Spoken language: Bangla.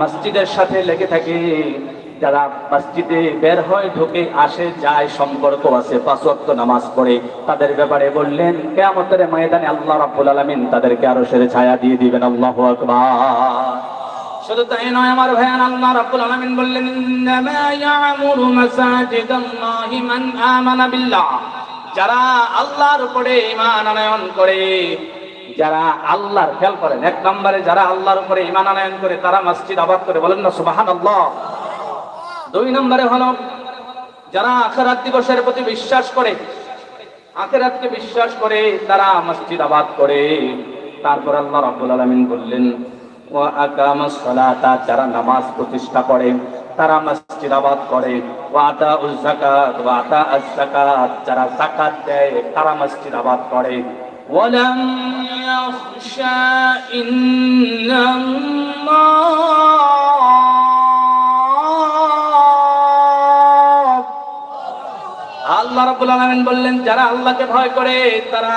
মসজিদের সাথে লেগে থাকে, যারা মসজিদে বের হয়, ঢোকে, আসে, যায়, সম্পর্ক আছে, 5 ওয়াক্ত নামাজ পড়ে, তাদের ব্যাপারে বললেন কিয়ামতের ময়দানে আল্লাহ রাব্বুল আলামিন তাদেরকে আরশের ছায়া দিয়ে দিবেন। আল্লাহু আকবার। শুধু তাই নয় আমার ভাইয়ান, আল্লাহ রাব্বুল আলামিন বললেন ইন্নামা ইয়ামুরু মাসাজিদাল্লাহি মান আমানা বিল্লাহ, যারা আল্লাহর উপরে ঈমান আনয়ন করে, যারা আল্লাহর, খেয়াল করেন, 1 নম্বরে যারা আল্লাহর উপরে ঈমান আনয়ন করে তারা মসজিদ আবাদ করে, বলেন না সুবহানাল্লাহ। 2 নম্বরে হলো যারা আখিরাত দিবসের প্রতি বিশ্বাস করে, আখিরাতকে বিশ্বাস করে, তারা মসজিদ আবাদ করে। তারপর আল্লাহ রাব্বুল আলামিন বললেন ওয়া আকামাস সালাতা, যারা নামাজ প্রতিষ্ঠা করে, তারা মসজিদ আবাদ করে। ওয়া আতাউজ যাকাত, ওয়া আতাআস যাকাত, যারা যাকাত দেয় তারা মসজিদ আবাদ করে। ওয়ালাম ইয়াখশা ইল্লাল্লাহ, আল্লাহ রাব্বুল আলামিন বললেন যারা আল্লাহকে ভয় করে তারা